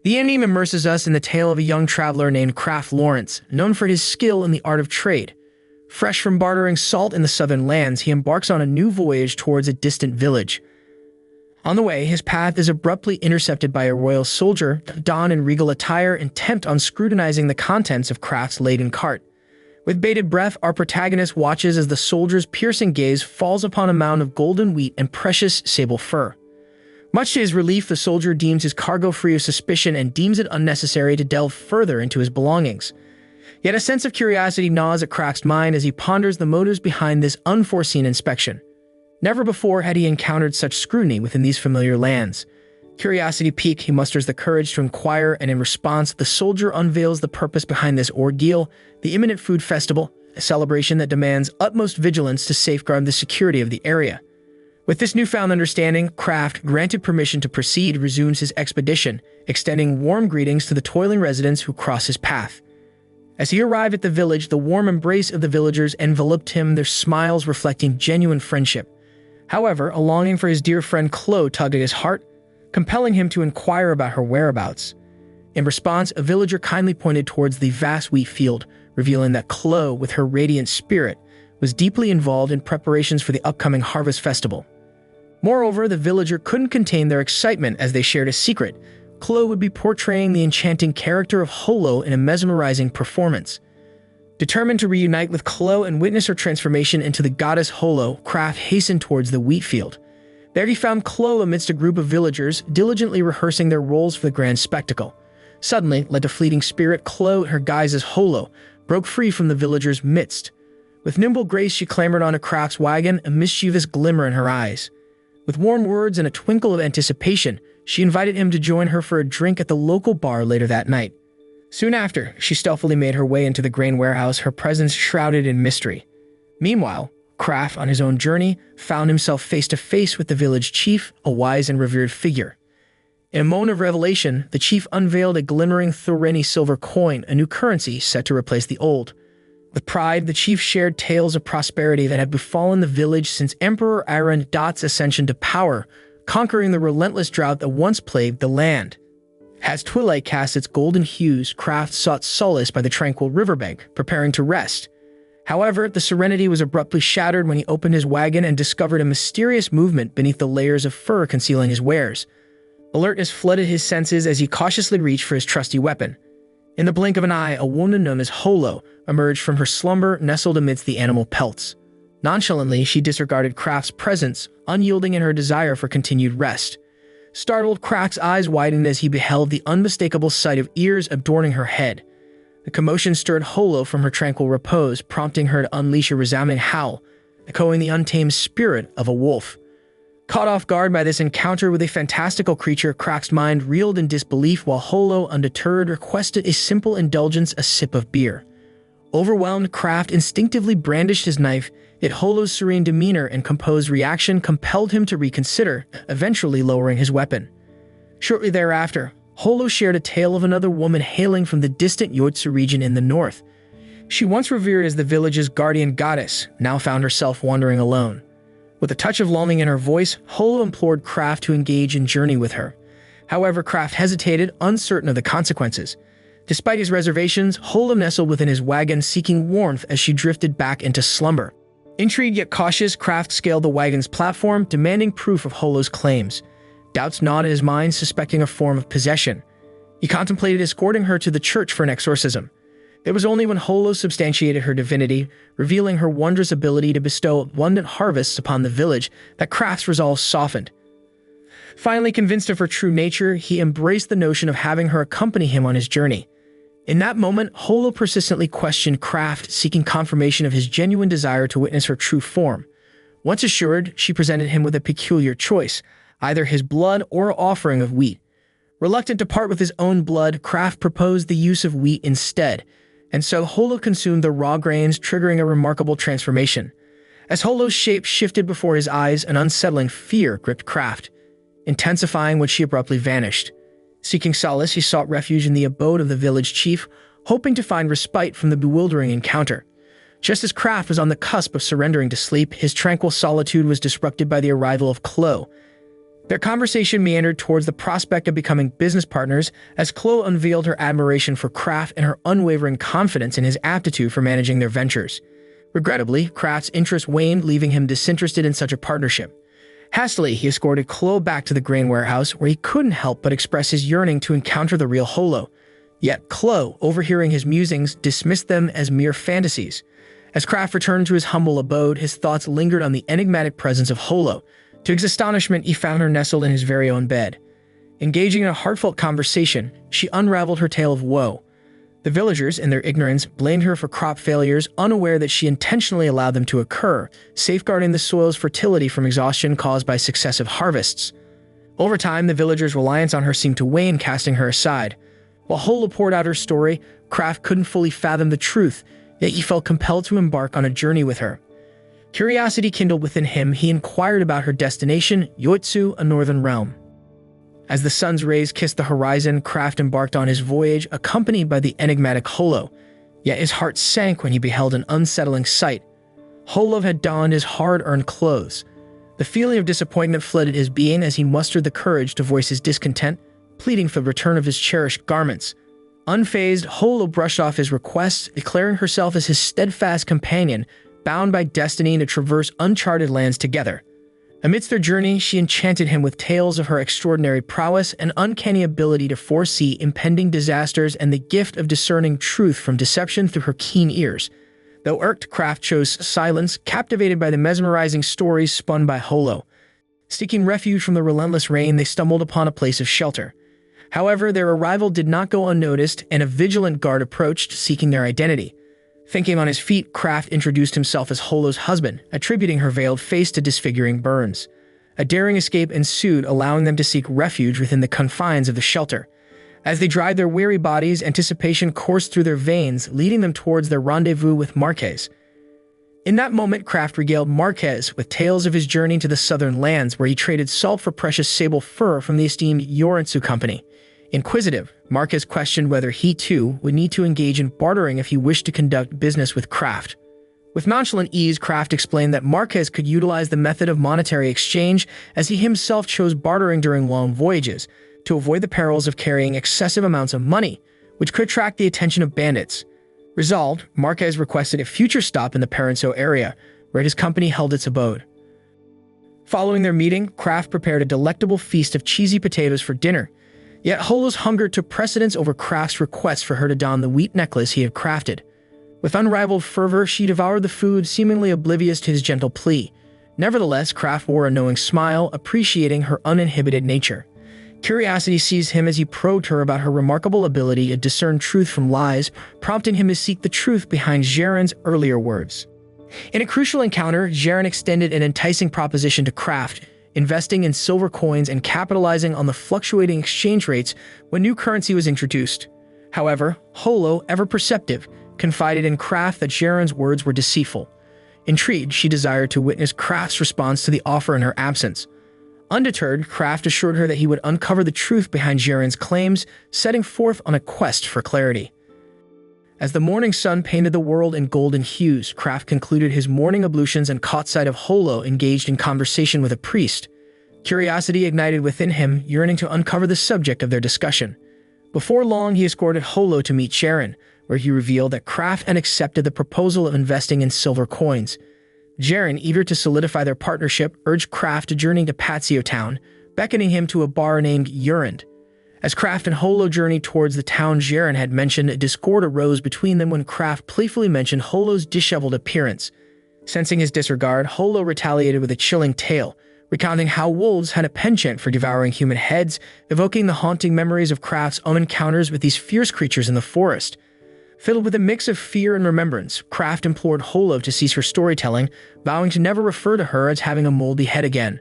The ending immerses us in the tale of a young traveler named Kraft Lawrence, known for his skill in the art of trade. Fresh from bartering salt in the southern lands, he embarks on a new voyage towards a distant village. On the way, his path is abruptly intercepted by a royal soldier, donned in regal attire, intent on scrutinizing the contents of Kraft's laden cart. With bated breath, our protagonist watches as the soldier's piercing gaze falls upon a mound of golden wheat and precious sable fur. Much to his relief, the soldier deems his cargo free of suspicion and deems it unnecessary to delve further into his belongings. Yet a sense of curiosity gnaws at Kraft's mind as he ponders the motives behind this unforeseen inspection. Never before had he encountered such scrutiny within these familiar lands. Curiosity piqued, he musters the courage to inquire, and in response, the soldier unveils the purpose behind this ordeal: the imminent food festival, a celebration that demands utmost vigilance to safeguard the security of the area. With this newfound understanding, Kraft, granted permission to proceed, resumes his expedition, extending warm greetings to the toiling residents who cross his path. As he arrived at the village, the warm embrace of the villagers enveloped him, their smiles reflecting genuine friendship. However, a longing for his dear friend Chloe tugged at his heart, compelling him to inquire about her whereabouts. In response, a villager kindly pointed towards the vast wheat field, revealing that Chloe, with her radiant spirit, was deeply involved in preparations for the upcoming harvest festival. Moreover, the villager couldn't contain their excitement as they shared a secret: Chloe would be portraying the enchanting character of Holo in a mesmerizing performance. Determined to reunite with Chloe and witness her transformation into the goddess Holo, Kraft hastened towards the wheat field. There he found Chloe amidst a group of villagers, diligently rehearsing their roles for the grand spectacle. Suddenly, like a fleeting spirit, Chloe, her guise as Holo, broke free from the villagers' midst. With nimble grace, she clambered onto Kraft's wagon, a mischievous glimmer in her eyes. With warm words and a twinkle of anticipation, she invited him to join her for a drink at the local bar later that night. Soon after, she stealthily made her way into the grain warehouse, her presence shrouded in mystery. Meanwhile, Kraft, on his own journey, found himself face to face with the village chief, a wise and revered figure. In a moment of revelation, the chief unveiled a glimmering Thoreni silver coin, a new currency set to replace the old. With pride, the chief shared tales of prosperity that had befallen the village since Emperor Dot's ascension to power, conquering the relentless drought that once plagued the land. As twilight cast its golden hues, Kraft sought solace by the tranquil riverbank, preparing to rest. However, the serenity was abruptly shattered when he opened his wagon and discovered a mysterious movement beneath the layers of fur concealing his wares. Alertness flooded his senses as he cautiously reached for his trusty weapon. In the blink of an eye, a woman known as Holo emerged from her slumber, nestled amidst the animal pelts. Nonchalantly, she disregarded Kraft's presence, unyielding in her desire for continued rest. Startled, Kraft's eyes widened as he beheld the unmistakable sight of ears adorning her head. The commotion stirred Holo from her tranquil repose, prompting her to unleash a resounding howl, echoing the untamed spirit of a wolf. Caught off guard by this encounter with a fantastical creature, Kraft's mind reeled in disbelief while Holo, undeterred, requested a simple indulgence, a sip of beer. Overwhelmed, Kraft instinctively brandished his knife, yet Holo's serene demeanor and composed reaction compelled him to reconsider, eventually lowering his weapon. Shortly thereafter, Holo shared a tale of another woman hailing from the distant Yoitsu region in the north. She, once revered as the village's guardian goddess, now found herself wandering alone. With a touch of longing in her voice, Holo implored Kraft to engage in journey with her. However, Kraft hesitated, uncertain of the consequences. Despite his reservations, Holo nestled within his wagon, seeking warmth as she drifted back into slumber. Intrigued yet cautious, Kraft scaled the wagon's platform, demanding proof of Holo's claims. Doubts gnawed at his mind, suspecting a form of possession. He contemplated escorting her to the church for an exorcism. It was only when Holo substantiated her divinity, revealing her wondrous ability to bestow abundant harvests upon the village, that Kraft's resolve softened. Finally convinced of her true nature, he embraced the notion of having her accompany him on his journey. In that moment, Holo persistently questioned Kraft, seeking confirmation of his genuine desire to witness her true form. Once assured, she presented him with a peculiar choice, either his blood or an offering of wheat. Reluctant to part with his own blood, Kraft proposed the use of wheat instead, and so Holo consumed the raw grains, triggering a remarkable transformation. As Holo's shape shifted before his eyes, an unsettling fear gripped Kraft, intensifying when she abruptly vanished. Seeking solace, he sought refuge in the abode of the village chief, hoping to find respite from the bewildering encounter. Just as Kraft was on the cusp of surrendering to sleep, his tranquil solitude was disrupted by the arrival of Chloe. Their conversation meandered towards the prospect of becoming business partners as Chloe unveiled her admiration for Kraft and her unwavering confidence in his aptitude for managing their ventures. Regrettably, Kraft's interest waned, leaving him disinterested in such a partnership. Hastily, he escorted Chloe back to the grain warehouse, where he couldn't help but express his yearning to encounter the real Holo. Yet Chloe, overhearing his musings, dismissed them as mere fantasies. As Kraft returned to his humble abode, his thoughts lingered on the enigmatic presence of Holo. To his astonishment, he found her nestled in his very own bed. Engaging in a heartfelt conversation, she unraveled her tale of woe. The villagers, in their ignorance, blamed her for crop failures, unaware that she intentionally allowed them to occur, safeguarding the soil's fertility from exhaustion caused by successive harvests. Over time, the villagers' reliance on her seemed to wane, casting her aside. While Holo poured out her story, Kraft couldn't fully fathom the truth, yet he felt compelled to embark on a journey with her. Curiosity kindled within him, he inquired about her destination, Yoitsu, a northern realm. As the sun's rays kissed the horizon, Kraft embarked on his voyage, accompanied by the enigmatic Holo. Yet his heart sank when he beheld an unsettling sight. Holo had donned his hard-earned clothes. The feeling of disappointment flooded his being as he mustered the courage to voice his discontent, pleading for the return of his cherished garments. Unfazed, Holo brushed off his requests, declaring herself as his steadfast companion, bound by destiny to traverse uncharted lands together. Amidst their journey, she enchanted him with tales of her extraordinary prowess and uncanny ability to foresee impending disasters and the gift of discerning truth from deception through her keen ears. Though irked, Kraft chose silence, captivated by the mesmerizing stories spun by Holo. Seeking refuge from the relentless rain, they stumbled upon a place of shelter. However, their arrival did not go unnoticed, and a vigilant guard approached, seeking their identity. Thinking on his feet, Kraft introduced himself as Holo's husband, attributing her veiled face to disfiguring burns. A daring escape ensued, allowing them to seek refuge within the confines of the shelter. As they dried their weary bodies, anticipation coursed through their veins, leading them towards their rendezvous with Marquez. In that moment, Kraft regaled Marquez with tales of his journey to the southern lands, where he traded salt for precious sable fur from the esteemed Yoritsu company. Inquisitive, Marquez questioned whether he, too, would need to engage in bartering if he wished to conduct business with Kraft. With nonchalant ease, Kraft explained that Marquez could utilize the method of monetary exchange, as he himself chose bartering during long voyages, to avoid the perils of carrying excessive amounts of money, which could attract the attention of bandits. Resolved, Marquez requested a future stop in the Parenso area, where his company held its abode. Following their meeting, Kraft prepared a delectable feast of cheesy potatoes for dinner. Yet Holo's hunger took precedence over Kraft's request for her to don the wheat necklace he had crafted. With unrivaled fervor, she devoured the food, seemingly oblivious to his gentle plea. Nevertheless, Kraft wore a knowing smile, appreciating her uninhibited nature. Curiosity seized him as he probed her about her remarkable ability to discern truth from lies, prompting him to seek the truth behind Jaren's earlier words. In a crucial encounter, Jaren extended an enticing proposition to Kraft, investing in silver coins and capitalizing on the fluctuating exchange rates when new currency was introduced. However, Holo, ever perceptive, confided in Kraft that Jaren's words were deceitful. Intrigued, she desired to witness Kraft's response to the offer in her absence. Undeterred, Kraft assured her that he would uncover the truth behind Jaren's claims, setting forth on a quest for clarity. As the morning sun painted the world in golden hues, Kraft concluded his morning ablutions and caught sight of Holo engaged in conversation with a priest. Curiosity ignited within him, yearning to uncover the subject of their discussion. Before long, he escorted Holo to meet Jaren, where he revealed that Kraft had accepted the proposal of investing in silver coins. Jaren, eager to solidify their partnership, urged Kraft to journey to Patsio Town, beckoning him to a bar named Urand. As Kraft and Holo journeyed towards the town Jaren had mentioned, discord arose between them when Kraft playfully mentioned Holo's disheveled appearance. Sensing his disregard, Holo retaliated with a chilling tale, recounting how wolves had a penchant for devouring human heads, evoking the haunting memories of Kraft's own encounters with these fierce creatures in the forest. Filled with a mix of fear and remembrance, Kraft implored Holo to cease her storytelling, vowing to never refer to her as having a moldy head again.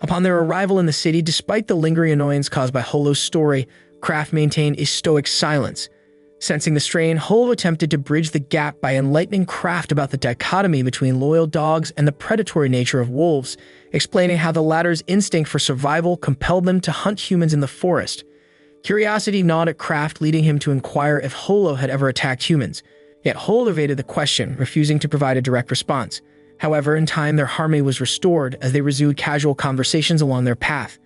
Upon their arrival in the city, despite the lingering annoyance caused by Holo's story, Kraft maintained a stoic silence. Sensing the strain, Holo attempted to bridge the gap by enlightening Kraft about the dichotomy between loyal dogs and the predatory nature of wolves, explaining how the latter's instinct for survival compelled them to hunt humans in the forest. Curiosity gnawed at Kraft, leading him to inquire if Holo had ever attacked humans. Yet Holo evaded the question, refusing to provide a direct response. However, in time, their harmony was restored as they resumed casual conversations along their path.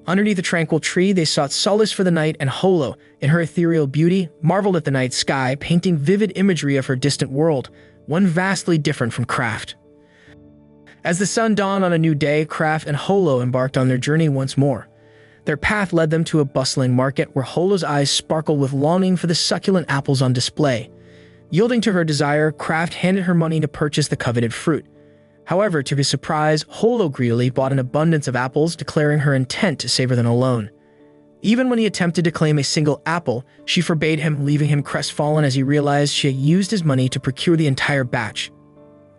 Underneath a tranquil tree, they sought solace for the night, and Holo, in her ethereal beauty, marveled at the night sky, painting vivid imagery of her distant world, one vastly different from Kraft. As the sun dawned on a new day, Kraft and Holo embarked on their journey once more. Their path led them to a bustling market where Holo's eyes sparkled with longing for the succulent apples on display. Yielding to her desire, Kraft handed her money to purchase the coveted fruit. However, to his surprise, Holo greedily bought an abundance of apples, declaring her intent to savor them alone. Even when he attempted to claim a single apple, she forbade him, leaving him crestfallen as he realized she had used his money to procure the entire batch.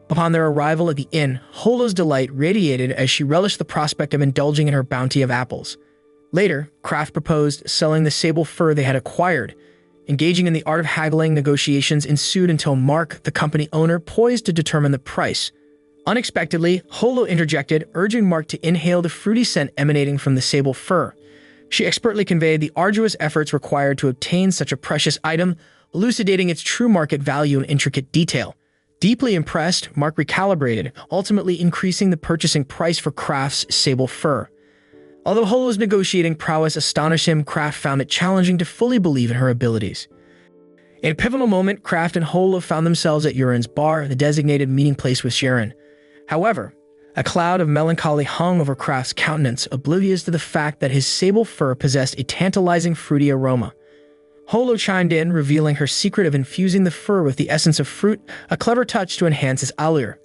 Upon their arrival at the inn, Holo's delight radiated as she relished the prospect of indulging in her bounty of apples. Later, Kraft proposed selling the sable fur they had acquired. Engaging in the art of haggling, negotiations ensued until Mark, the company owner, poised to determine the price. Unexpectedly, Holo interjected, urging Mark to inhale the fruity scent emanating from the sable fur. She expertly conveyed the arduous efforts required to obtain such a precious item, elucidating its true market value in intricate detail. Deeply impressed, Mark recalibrated, ultimately increasing the purchasing price for Kraft's sable fur. Although Holo's negotiating prowess astonished him, Kraft found it challenging to fully believe in her abilities. In a pivotal moment, Kraft and Holo found themselves at Urin's bar, the designated meeting place with Sharon. However, a cloud of melancholy hung over Kraft's countenance, oblivious to the fact that his sable fur possessed a tantalizing fruity aroma. Holo chimed in, revealing her secret of infusing the fur with the essence of fruit, a clever touch to enhance its allure.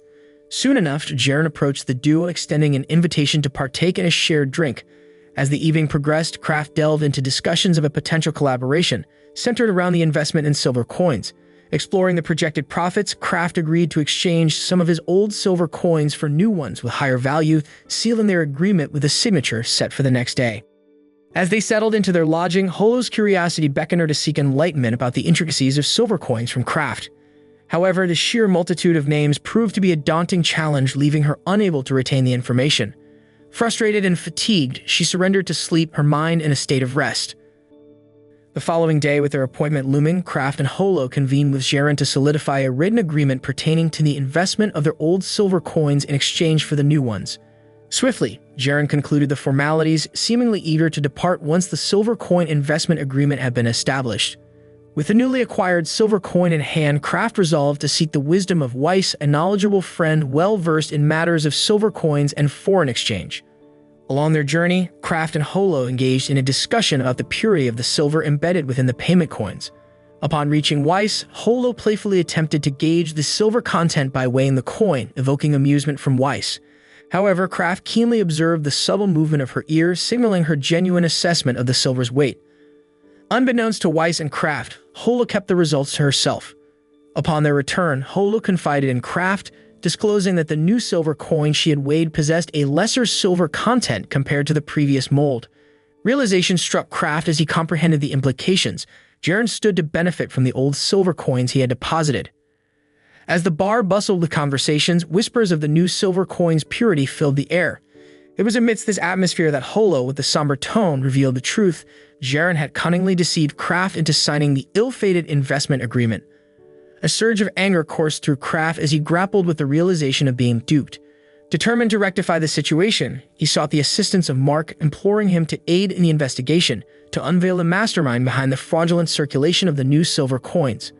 Soon enough, Jaren approached the duo, extending an invitation to partake in a shared drink. As the evening progressed, Kraft delved into discussions of a potential collaboration, centered around the investment in silver coins. Exploring the projected profits, Kraft agreed to exchange some of his old silver coins for new ones with higher value, sealing their agreement with a signature set for the next day. As they settled into their lodging, Holo's curiosity beckoned her to seek enlightenment about the intricacies of silver coins from Kraft. However, the sheer multitude of names proved to be a daunting challenge, leaving her unable to retain the information. Frustrated and fatigued, she surrendered to sleep, her mind in a state of rest. The following day, with their appointment looming, Kraft and Holo convened with Jaren to solidify a written agreement pertaining to the investment of their old silver coins in exchange for the new ones. Swiftly, Jaren concluded the formalities, seemingly eager to depart once the silver coin investment agreement had been established. With the newly acquired silver coin in hand, Kraft resolved to seek the wisdom of Weiss, a knowledgeable friend well-versed in matters of silver coins and foreign exchange. Along their journey, Kraft and Holo engaged in a discussion about the purity of the silver embedded within the payment coins. Upon reaching Weiss, Holo playfully attempted to gauge the silver content by weighing the coin, evoking amusement from Weiss. However, Kraft keenly observed the subtle movement of her ears, signaling her genuine assessment of the silver's weight. Unbeknownst to Weiss and Kraft, Holo kept the results to herself. Upon their return, Holo confided in Kraft, disclosing that the new silver coin she had weighed possessed a lesser silver content compared to the previous mold. Realization struck Kraft as he comprehended the implications. Jaren stood to benefit from the old silver coins he had deposited. As the bar bustled with conversations, whispers of the new silver coin's purity filled the air. It was amidst this atmosphere that Holo, with a somber tone, revealed the truth. Jaren had cunningly deceived Kraft into signing the ill-fated investment agreement. A surge of anger coursed through Kraft as he grappled with the realization of being duped. Determined to rectify the situation, he sought the assistance of Mark, imploring him to aid in the investigation, to unveil the mastermind behind the fraudulent circulation of the new silver coins.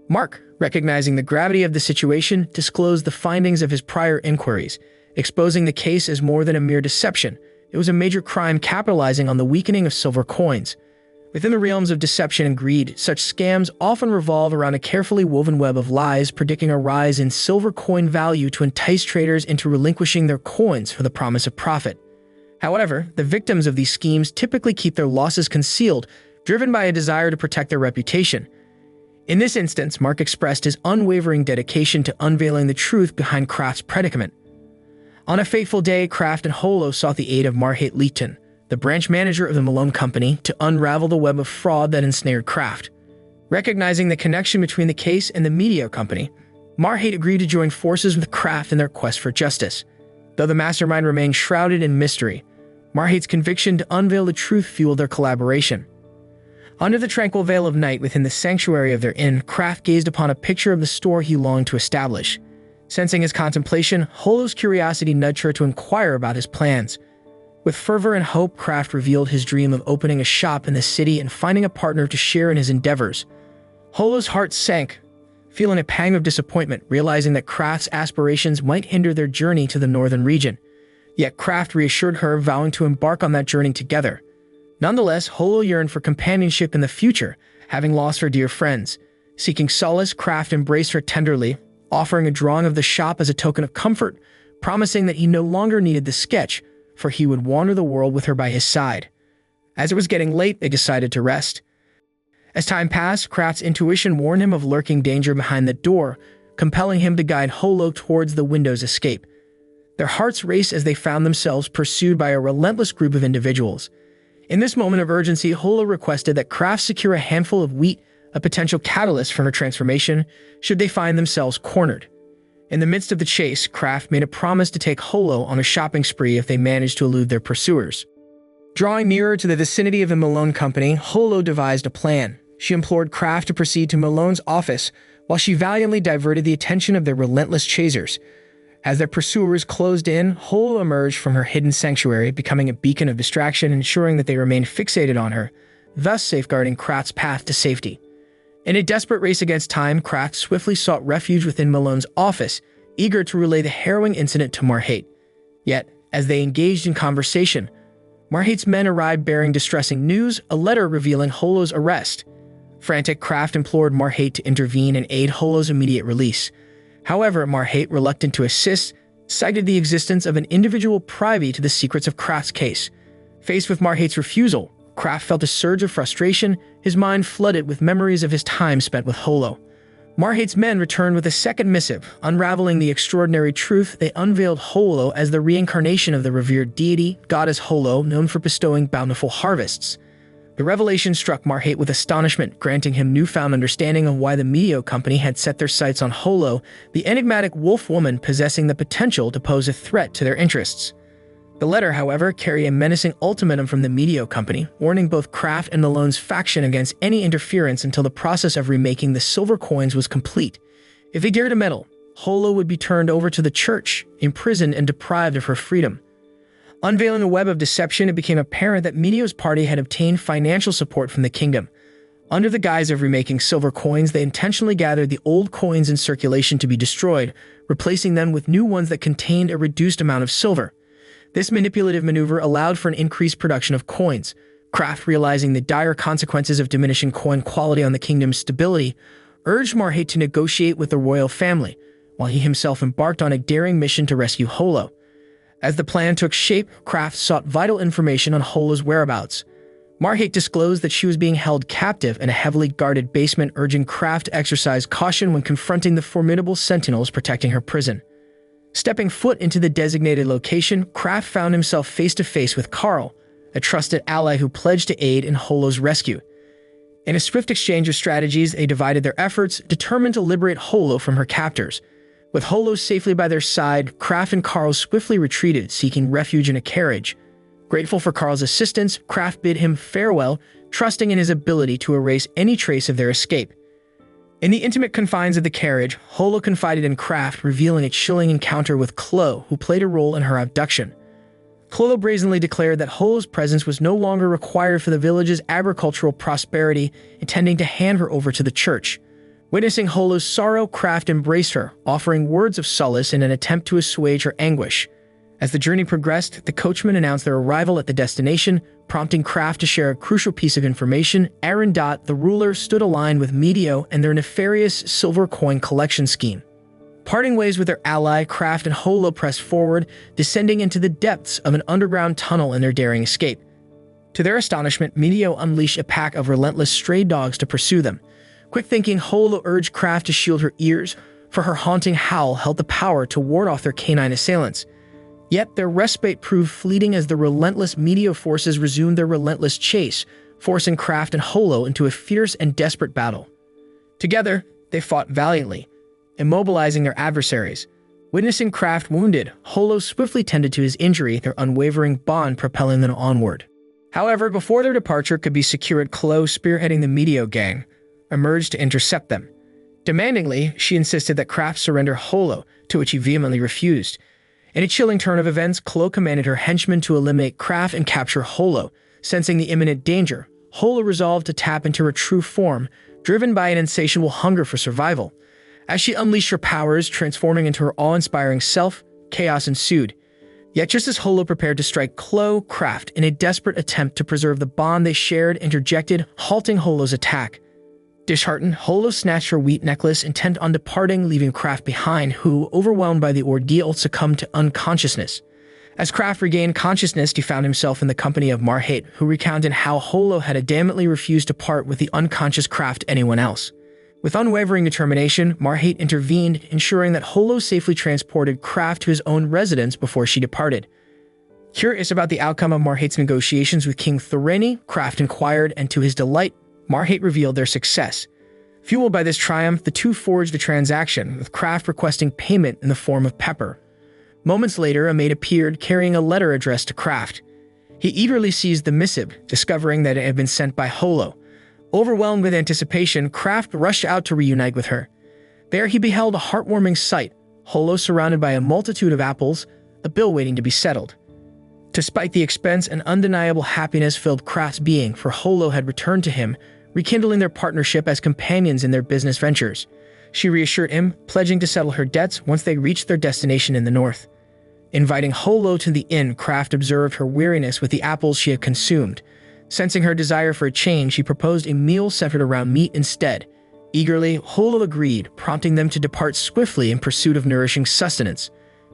Mark, recognizing the gravity of the situation, disclosed the findings of his prior inquiries, exposing the case as more than a mere deception. It was a major crime capitalizing on the weakening of silver coins. Within the realms of deception and greed, such scams often revolve around a carefully woven web of lies, predicting a rise in silver coin value to entice traders into relinquishing their coins for the promise of profit. However, the victims of these schemes typically keep their losses concealed, driven by a desire to protect their reputation. In this instance, Mark expressed his unwavering dedication to unveiling the truth behind Kraft's predicament. On a fateful day, Kraft and Holo sought the aid of Marhate Leeton, the branch manager of the Malone Company, to unravel the web of fraud that ensnared Kraft. Recognizing the connection between the case and the media company, Marhate agreed to join forces with Kraft in their quest for justice. Though the mastermind remained shrouded in mystery, Marhate's conviction to unveil the truth fueled their collaboration. Under the tranquil veil of night within the sanctuary of their inn, Kraft gazed upon a picture of the store he longed to establish. Sensing his contemplation, Holo's curiosity nudged her to inquire about his plans. With fervor and hope, Kraft revealed his dream of opening a shop in the city and finding a partner to share in his endeavors. Holo's heart sank, feeling a pang of disappointment, realizing that Kraft's aspirations might hinder their journey to the northern region. Yet Kraft reassured her, vowing to embark on that journey together. Nonetheless, Holo yearned for companionship in the future, having lost her dear friends. Seeking solace, Kraft embraced her tenderly, offering a drawing of the shop as a token of comfort, promising that he no longer needed the sketch, for he would wander the world with her by his side. As it was getting late, they decided to rest. As time passed, Kraft's intuition warned him of lurking danger behind the door, compelling him to guide Holo towards the window's escape. Their hearts raced as they found themselves pursued by a relentless group of individuals. In this moment of urgency, Holo requested that Kraft secure a handful of wheat, a potential catalyst for her transformation, should they find themselves cornered. In the midst of the chase, Kraft made a promise to take Holo on a shopping spree if they managed to elude their pursuers. Drawing nearer to the vicinity of the Malone Company, Holo devised a plan. She implored Kraft to proceed to Malone's office, while she valiantly diverted the attention of their relentless chasers. As their pursuers closed in, Holo emerged from her hidden sanctuary, becoming a beacon of distraction, ensuring that they remained fixated on her, thus safeguarding Kraft's path to safety. In a desperate race against time, Kraft swiftly sought refuge within Malone's office, eager to relay the harrowing incident to Marhate. Yet, as they engaged in conversation, Marhate's men arrived bearing distressing news, a letter revealing Holo's arrest. Frantic, Kraft implored Marhate to intervene and aid Holo's immediate release. However, Marhate, reluctant to assist, cited the existence of an individual privy to the secrets of Kraft's case. Faced with Marhate's refusal, Kraft felt a surge of frustration, his mind flooded with memories of his time spent with Holo. Marhate's men returned with a second missive. Unraveling the extraordinary truth, they unveiled Holo as the reincarnation of the revered deity, goddess Holo, known for bestowing bountiful harvests. The revelation struck Marhate with astonishment, granting him newfound understanding of why the Medio Company had set their sights on Holo, the enigmatic wolf woman possessing the potential to pose a threat to their interests. The letter, however, carried a menacing ultimatum from the Medio Company, warning both Kraft and Malone's faction against any interference until the process of remaking the silver coins was complete. If they dared to meddle, Holo would be turned over to the church, imprisoned and deprived of her freedom. Unveiling a web of deception, it became apparent that Medio's party had obtained financial support from the kingdom. Under the guise of remaking silver coins, they intentionally gathered the old coins in circulation to be destroyed, replacing them with new ones that contained a reduced amount of silver. This manipulative maneuver allowed for an increased production of coins. Kraft, realizing the dire consequences of diminishing coin quality on the kingdom's stability, urged Marhate to negotiate with the royal family, while he himself embarked on a daring mission to rescue Holo. As the plan took shape, Kraft sought vital information on Holo's whereabouts. Marhate disclosed that she was being held captive in a heavily guarded basement, urging Kraft to exercise caution when confronting the formidable sentinels protecting her prison. Stepping foot into the designated location, Kraft found himself face-to-face with Carl, a trusted ally who pledged to aid in Holo's rescue. In a swift exchange of strategies, they divided their efforts, determined to liberate Holo from her captors. With Holo safely by their side, Kraft and Carl swiftly retreated, seeking refuge in a carriage. Grateful for Carl's assistance, Kraft bid him farewell, trusting in his ability to erase any trace of their escape. In the intimate confines of the carriage, Holo confided in Kraft, revealing a chilling encounter with Chloe, who played a role in her abduction. Chloe brazenly declared that Holo's presence was no longer required for the village's agricultural prosperity, intending to hand her over to the church. Witnessing Holo's sorrow, Kraft embraced her, offering words of solace in an attempt to assuage her anguish. As the journey progressed, the coachman announced their arrival at the destination, prompting Kraft to share a crucial piece of information. Arendot, the ruler, stood aligned with Medio and their nefarious silver coin collection scheme. Parting ways with their ally, Kraft and Holo pressed forward, descending into the depths of an underground tunnel in their daring escape. To their astonishment, Medio unleashed a pack of relentless stray dogs to pursue them. Quick-thinking, Holo urged Kraft to shield her ears, for her haunting howl held the power to ward off their canine assailants. Yet their respite proved fleeting as the relentless Medio forces resumed their relentless chase, forcing Kraft and Holo into a fierce and desperate battle. Together, they fought valiantly, immobilizing their adversaries. Witnessing Kraft wounded, Holo swiftly tended to his injury, their unwavering bond propelling them onward. However, before their departure could be secured, Chloe, spearheading the Medio gang, emerged to intercept them. Demandingly, she insisted that Kraft surrender Holo, to which he vehemently refused. In a chilling turn of events, Holo commanded her henchmen to eliminate Kraft and capture Holo. Sensing the imminent danger, Holo resolved to tap into her true form, driven by an insatiable hunger for survival. As she unleashed her powers, transforming into her awe-inspiring self, chaos ensued. Yet just as Holo prepared to strike Kraft in a desperate attempt to preserve the bond they shared interjected, halting Holo's attack. Disheartened, Holo snatched her wheat necklace, intent on departing, leaving Kraft behind, who, overwhelmed by the ordeal, succumbed to unconsciousness. As Kraft regained consciousness, he found himself in the company of Marhate, who recounted how Holo had adamantly refused to part with the unconscious Kraft anyone else. With unwavering determination, Marhate intervened, ensuring that Holo safely transported Kraft to his own residence before she departed. Curious about the outcome of Marhate's negotiations with King Thoreni, Kraft inquired, and to his delight, Marhate revealed their success. Fueled by this triumph, the two forged a transaction, with Kraft requesting payment in the form of pepper. Moments later, a maid appeared, carrying a letter addressed to Kraft. He eagerly seized the missive, discovering that it had been sent by Holo. Overwhelmed with anticipation, Kraft rushed out to reunite with her. There he beheld a heartwarming sight, Holo surrounded by a multitude of apples, a bill waiting to be settled. Despite the expense, an undeniable happiness filled Kraft's being, for Holo had returned to him, rekindling their partnership as companions in their business ventures. She reassured him, pledging to settle her debts once they reached their destination in the north. Inviting Holo to the inn, Kraft observed her weariness with the apples she had consumed. Sensing her desire for a change, he proposed a meal centered around meat instead. Eagerly, Holo agreed, prompting them to depart swiftly in pursuit of nourishing sustenance.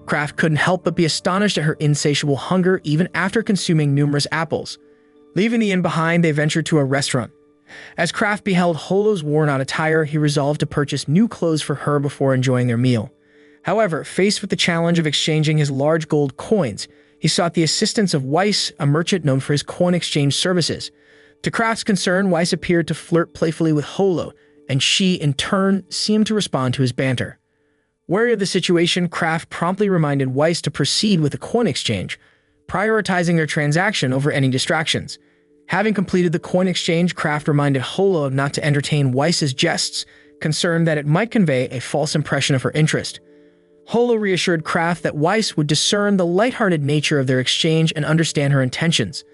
Kraft couldn't help but be astonished at her insatiable hunger even after consuming numerous apples. Leaving the inn behind, they ventured to a restaurant. As Kraft beheld Holo's worn-out attire, he resolved to purchase new clothes for her before enjoying their meal. However, faced with the challenge of exchanging his large gold coins, he sought the assistance of Weiss, a merchant known for his coin exchange services. To Kraft's concern, Weiss appeared to flirt playfully with Holo, and she, in turn, seemed to respond to his banter. Wary of the situation, Kraft promptly reminded Weiss to proceed with the coin exchange, prioritizing their transaction over any distractions. Having completed the coin exchange, Kraft reminded Holo not to entertain Weiss's jests, concerned that it might convey a false impression of her interest. Holo reassured Kraft that Weiss would discern the lighthearted nature of their exchange and understand her intentions.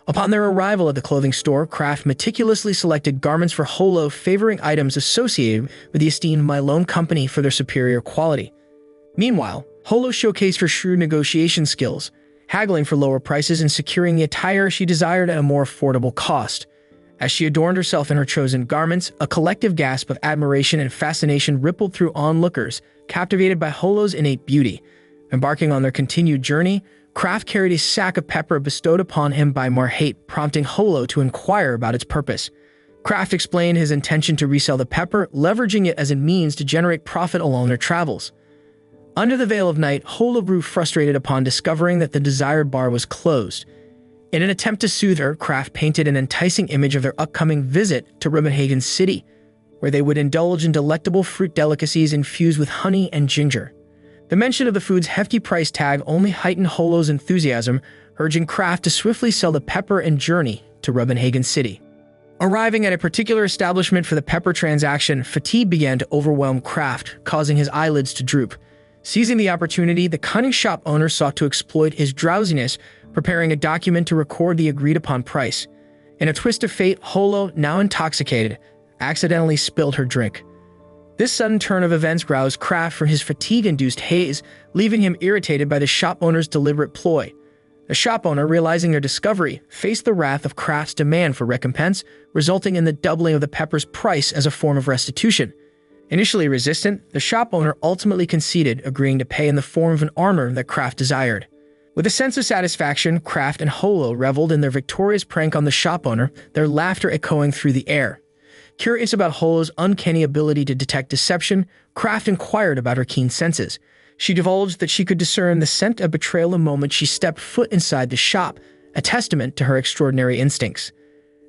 Upon their arrival at the clothing store, Kraft meticulously selected garments for Holo, favoring items associated with the esteemed Milone company for their superior quality. Meanwhile, Holo showcased her shrewd negotiation skills, haggling for lower prices and securing the attire she desired at a more affordable cost. As she adorned herself in her chosen garments, a collective gasp of admiration and fascination rippled through onlookers, captivated by Holo's innate beauty. Embarking on their continued journey, Kraft carried a sack of pepper bestowed upon him by Marhate, prompting Holo to inquire about its purpose. Kraft explained his intention to resell the pepper, leveraging it as a means to generate profit along their travels. Under the veil of night, Holo grew frustrated upon discovering that the desired bar was closed. In an attempt to soothe her, Kraft painted an enticing image of their upcoming visit to Ribbenhagen City, where they would indulge in delectable fruit delicacies infused with honey and ginger. The mention of the food's hefty price tag only heightened Holo's enthusiasm, urging Kraft to swiftly sell the pepper and journey to Ribbenhagen City. Arriving at a particular establishment for the pepper transaction, fatigue began to overwhelm Kraft, causing his eyelids to droop. Seizing the opportunity, the cunning shop owner sought to exploit his drowsiness, preparing a document to record the agreed-upon price. In a twist of fate, Holo, now intoxicated, accidentally spilled her drink. This sudden turn of events roused Kraft from his fatigue-induced haze, leaving him irritated by the shop owner's deliberate ploy. The shop owner, realizing their discovery, faced the wrath of Kraft's demand for recompense, resulting in the doubling of the pepper's price as a form of restitution. Initially resistant, the shop owner ultimately conceded, agreeing to pay in the form of an armor that Kraft desired. With a sense of satisfaction, Kraft and Holo reveled in their victorious prank on the shop owner, their laughter echoing through the air. Curious about Holo's uncanny ability to detect deception, Kraft inquired about her keen senses. She divulged that she could discern the scent of betrayal the moment she stepped foot inside the shop, a testament to her extraordinary instincts.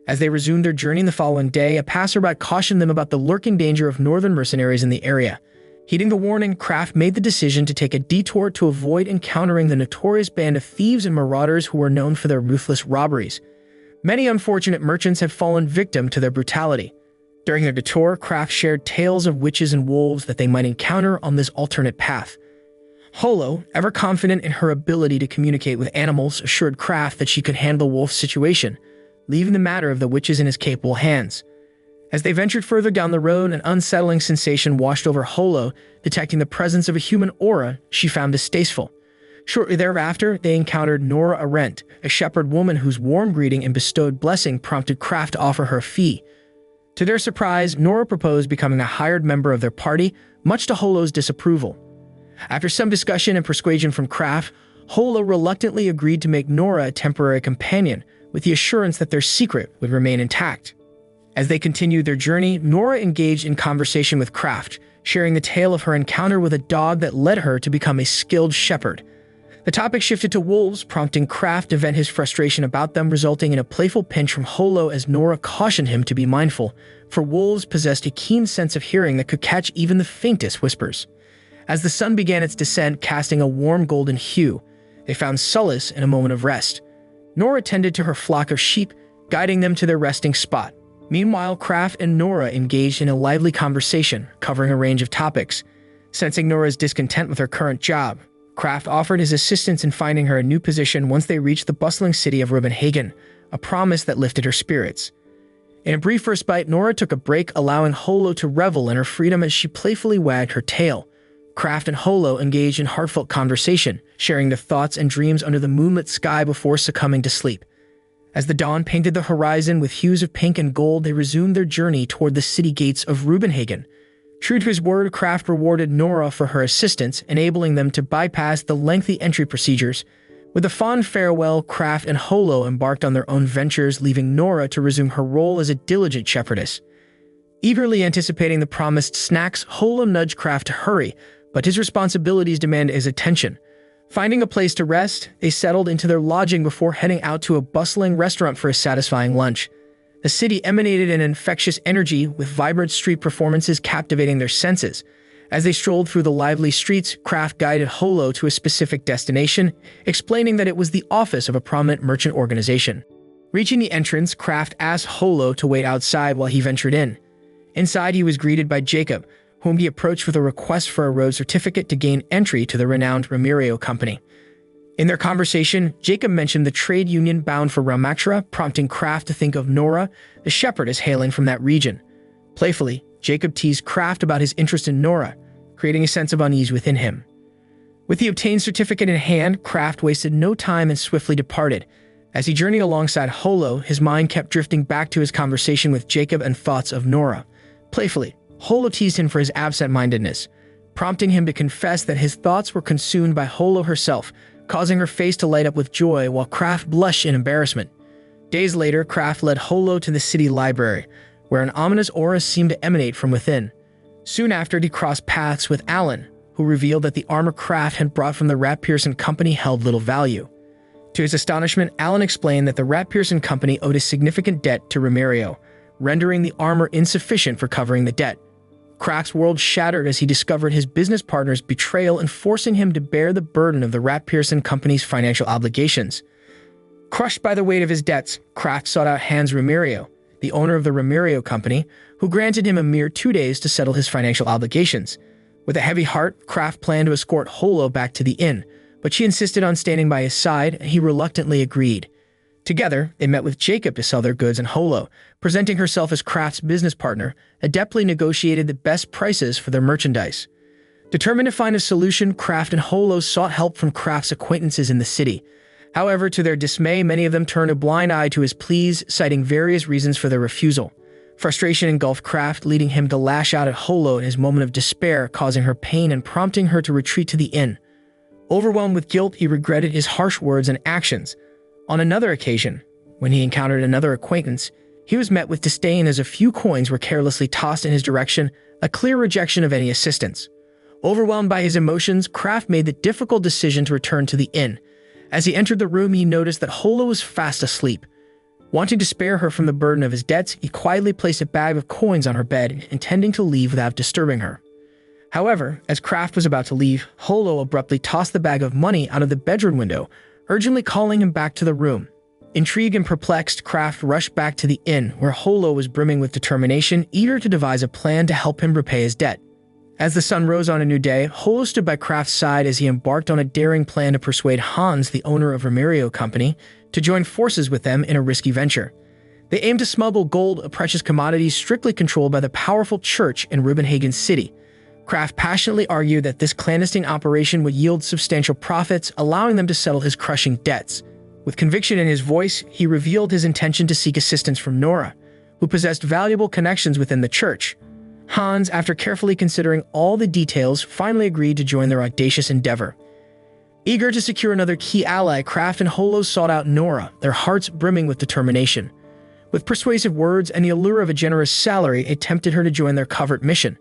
As they resumed their journey the following day, a passerby cautioned them about the lurking danger of northern mercenaries in the area. Heeding the warning, Kraft made the decision to take a detour to avoid encountering the notorious band of thieves and marauders who were known for their ruthless robberies. Many unfortunate merchants had fallen victim to their brutality. During their detour, Kraft shared tales of witches and wolves that they might encounter on this alternate path. Holo, ever confident in her ability to communicate with animals, assured Kraft that she could handle Wolf's situation, leaving the matter of the witches in his capable hands. As they ventured further down the road, an unsettling sensation washed over Holo. Detecting the presence of a human aura she found distasteful. Shortly thereafter, they encountered Nora Arendt, a shepherd woman whose warm greeting and bestowed blessing prompted Kraft to offer her a fee. To their surprise, Nora proposed becoming a hired member of their party, much to Holo's disapproval. After some discussion and persuasion from Kraft, Holo reluctantly agreed to make Nora a temporary companion, with the assurance that their secret would remain intact. As they continued their journey, Nora engaged in conversation with Kraft, sharing the tale of her encounter with a dog that led her to become a skilled shepherd. The topic shifted to wolves, prompting Kraft to vent his frustration about them, resulting in a playful pinch from Holo as Nora cautioned him to be mindful, for wolves possessed a keen sense of hearing that could catch even the faintest whispers. As the sun began its descent, casting a warm golden hue, they found solace in a moment of rest. Nora tended to her flock of sheep, guiding them to their resting spot. Meanwhile, Kraft and Nora engaged in a lively conversation, covering a range of topics. Sensing Nora's discontent with her current job, Kraft offered his assistance in finding her a new position once they reached the bustling city of Reubenhagen, a promise that lifted her spirits. In a brief respite, Nora took a break, allowing Holo to revel in her freedom as she playfully wagged her tail. Kraft and Holo engaged in heartfelt conversation, sharing their thoughts and dreams under the moonlit sky before succumbing to sleep. As the dawn painted the horizon with hues of pink and gold, they resumed their journey toward the city gates of Reubenhagen. True to his word, Kraft rewarded Nora for her assistance, enabling them to bypass the lengthy entry procedures. With a fond farewell, Kraft and Holo embarked on their own ventures, leaving Nora to resume her role as a diligent shepherdess. Eagerly anticipating the promised snacks, Holo nudged Kraft to hurry, but his responsibilities demanded his attention. Finding a place to rest, they settled into their lodging before heading out to a bustling restaurant for a satisfying lunch. The city emanated an infectious energy, with vibrant street performances captivating their senses. As they strolled through the lively streets, Kraft guided Holo to a specific destination, explaining that it was the office of a prominent merchant organization. Reaching the entrance, Kraft asked Holo to wait outside while he ventured in. Inside, he was greeted by Jacob, whom he approached with a request for a road certificate to gain entry to the renowned Remerio company. In their conversation, Jacob mentioned the trade union bound for Ramaksha, prompting Kraft to think of Nora, the shepherdess hailing from that region. Playfully, Jacob teased Kraft about his interest in Nora, creating a sense of unease within him. With the obtained certificate in hand, Kraft wasted no time and swiftly departed. As he journeyed alongside Holo, his mind kept drifting back to his conversation with Jacob and thoughts of Nora. Playfully, Holo teased him for his absent-mindedness, prompting him to confess that his thoughts were consumed by Holo herself, causing her face to light up with joy while Kraft blushed in embarrassment. Days later, Kraft led Holo to the city library, where an ominous aura seemed to emanate from within. Soon after, he crossed paths with Alan, who revealed that the armor Kraft had brought from the Rat Pearson Company held little value. To his astonishment, Alan explained that the Rat Pearson Company owed a significant debt to Remerio, rendering the armor insufficient for covering the debt. Kraft's world shattered as he discovered his business partner's betrayal and forcing him to bear the burden of the Rat Pearson Company's financial obligations. Crushed by the weight of his debts, Kraft sought out Hans Remerio, the owner of the Remerio Company, who granted him a mere 2 days to settle his financial obligations. With a heavy heart, Kraft planned to escort Holo back to the inn, but she insisted on standing by his side, and he reluctantly agreed. Together, they met with Jacob to sell their goods, and Holo, presenting herself as Kraft's business partner, adeptly negotiated the best prices for their merchandise. Determined to find a solution, Kraft and Holo sought help from Kraft's acquaintances in the city. However, to their dismay, many of them turned a blind eye to his pleas, citing various reasons for their refusal. Frustration engulfed Kraft, leading him to lash out at Holo in his moment of despair, causing her pain and prompting her to retreat to the inn. Overwhelmed with guilt, he regretted his harsh words and actions. On another occasion, when he encountered another acquaintance, he was met with disdain as a few coins were carelessly tossed in his direction, a clear rejection of any assistance. Overwhelmed by his emotions, Kraft made the difficult decision to return to the inn. As he entered the room, he noticed that Holo was fast asleep. Wanting to spare her from the burden of his debts, he quietly placed a bag of coins on her bed, intending to leave without disturbing her. However, as Kraft was about to leave, Holo abruptly tossed the bag of money out of the bedroom window, urgently calling him back to the room. Intrigued and perplexed, Kraft rushed back to the inn, where Holo was brimming with determination, eager to devise a plan to help him repay his debt. As the sun rose on a new day, Holo stood by Kraft's side as he embarked on a daring plan to persuade Hans, the owner of Remerio Company, to join forces with them in a risky venture. They aimed to smuggle gold, a precious commodity strictly controlled by the powerful church in Rubenhagen City. Kraft passionately argued that this clandestine operation would yield substantial profits, allowing them to settle his crushing debts. With conviction in his voice, he revealed his intention to seek assistance from Nora, who possessed valuable connections within the church. Hans, after carefully considering all the details, finally agreed to join their audacious endeavor. Eager to secure another key ally, Kraft and Holo sought out Nora, their hearts brimming with determination. With persuasive words and the allure of a generous salary, it tempted her to join their covert mission.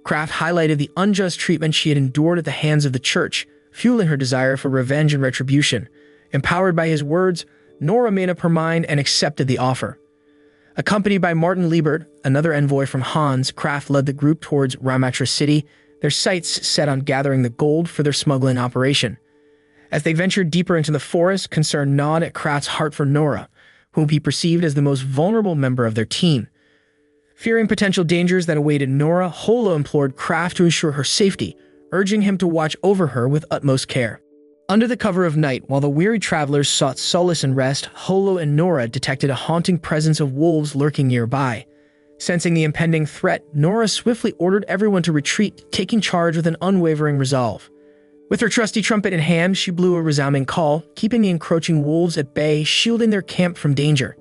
Kraft highlighted the unjust treatment she had endured at the hands of the church, fueling her desire for revenge and retribution. Empowered by his words, Nora made up her mind and accepted the offer. Accompanied by Martin Liebert, another envoy from Hans, Kraft led the group towards Ramatra City, their sights set on gathering the gold for their smuggling operation. As they ventured deeper into the forest, concern gnawed at Kraft's heart for Nora, whom he perceived as the most vulnerable member of their team. Fearing potential dangers that awaited Nora, Holo implored Kraft to ensure her safety, urging him to watch over her with utmost care. Under the cover of night, while the weary travelers sought solace and rest, Holo and Nora detected a haunting presence of wolves lurking nearby. Sensing the impending threat, Nora swiftly ordered everyone to retreat, taking charge with an unwavering resolve. With her trusty trumpet in hand, she blew a resounding call, keeping the encroaching wolves at bay, shielding their camp from danger.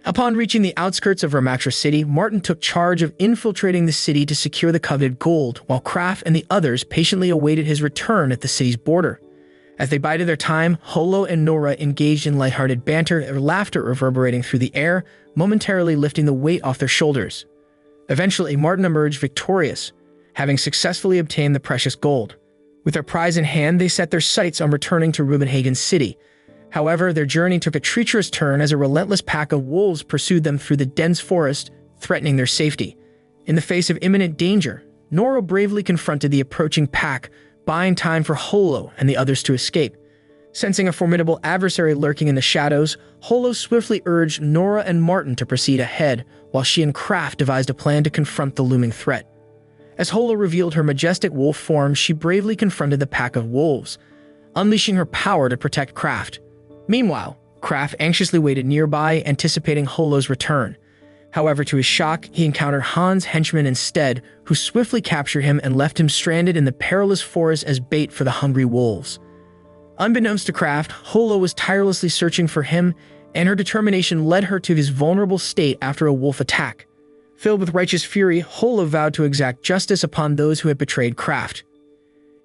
Upon reaching the outskirts of Ramatra City, Martin took charge of infiltrating the city to secure the coveted gold, while Kraft and the others patiently awaited his return at the city's border. As they bided their time, Holo and Nora engaged in lighthearted banter, their laughter reverberating through the air, momentarily lifting the weight off their shoulders. Eventually, Martin emerged victorious, having successfully obtained the precious gold. With their prize in hand, they set their sights on returning to Rubenhagen City. However, their journey took a treacherous turn as a relentless pack of wolves pursued them through the dense forest, threatening their safety. In the face of imminent danger, Nora bravely confronted the approaching pack, buying time for Holo and the others to escape. Sensing a formidable adversary lurking in the shadows, Holo swiftly urged Nora and Martin to proceed ahead, while she and Kraft devised a plan to confront the looming threat. As Holo revealed her majestic wolf form, she bravely confronted the pack of wolves, unleashing her power to protect Kraft. Meanwhile, Kraft anxiously waited nearby, anticipating Holo's return. However, to his shock, he encountered Hans' henchman instead, who swiftly captured him and left him stranded in the perilous forest as bait for the hungry wolves. Unbeknownst to Kraft, Holo was tirelessly searching for him, and her determination led her to his vulnerable state after a wolf attack. Filled with righteous fury, Holo vowed to exact justice upon those who had betrayed Kraft.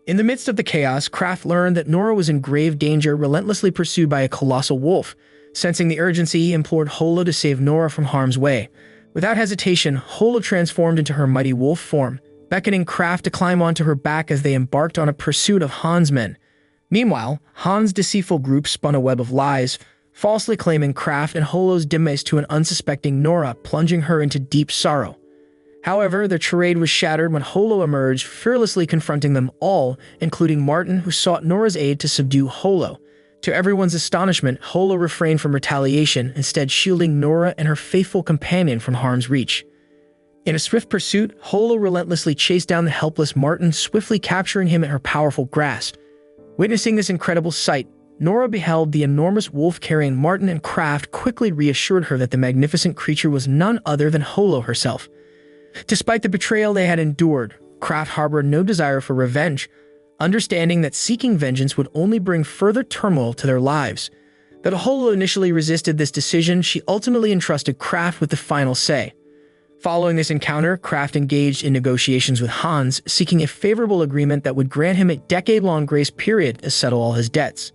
In the midst of the chaos, Kraft learned that Nora was in grave danger, relentlessly pursued by a colossal wolf. Sensing the urgency, he implored Holo to save Nora from harm's way. Without hesitation, Holo transformed into her mighty wolf form, beckoning Kraft to climb onto her back as they embarked on a pursuit of Hans' men. Meanwhile, Hans' deceitful group spun a web of lies, falsely claiming Kraft and Holo's demise to an unsuspecting Nora, plunging her into deep sorrow. However, their charade was shattered when Holo emerged, fearlessly confronting them all, including Martin, who sought Nora's aid to subdue Holo. To everyone's astonishment, Holo refrained from retaliation, instead shielding Nora and her faithful companion from harm's reach. In a swift pursuit, Holo relentlessly chased down the helpless Martin, swiftly capturing him in her powerful grasp. Witnessing this incredible sight, Nora beheld the enormous wolf carrying Martin, and Kraft quickly reassured her that the magnificent creature was none other than Holo herself. Despite the betrayal they had endured, Kraft harbored no desire for revenge, understanding that seeking vengeance would only bring further turmoil to their lives. Though Holo initially resisted this decision, she ultimately entrusted Kraft with the final say. Following this encounter, Kraft engaged in negotiations with Hans, seeking a favorable agreement that would grant him a decade-long grace period to settle all his debts.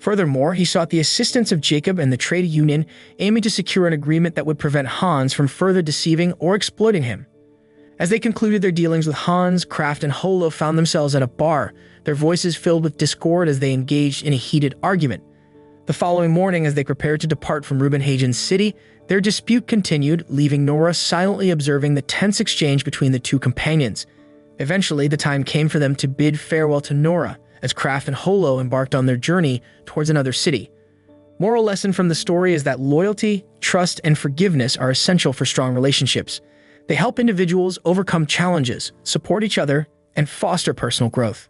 Furthermore, he sought the assistance of Jacob and the trade union, aiming to secure an agreement that would prevent Hans from further deceiving or exploiting him. As they concluded their dealings with Hans, Kraft and Holo found themselves at a bar, their voices filled with discord as they engaged in a heated argument. The following morning, as they prepared to depart from Rubenhagen City, their dispute continued, leaving Nora silently observing the tense exchange between the two companions. Eventually, the time came for them to bid farewell to Nora, as Kraft and Holo embarked on their journey towards another city. Moral lesson from the story is that loyalty, trust, and forgiveness are essential for strong relationships. They help individuals overcome challenges, support each other, and foster personal growth.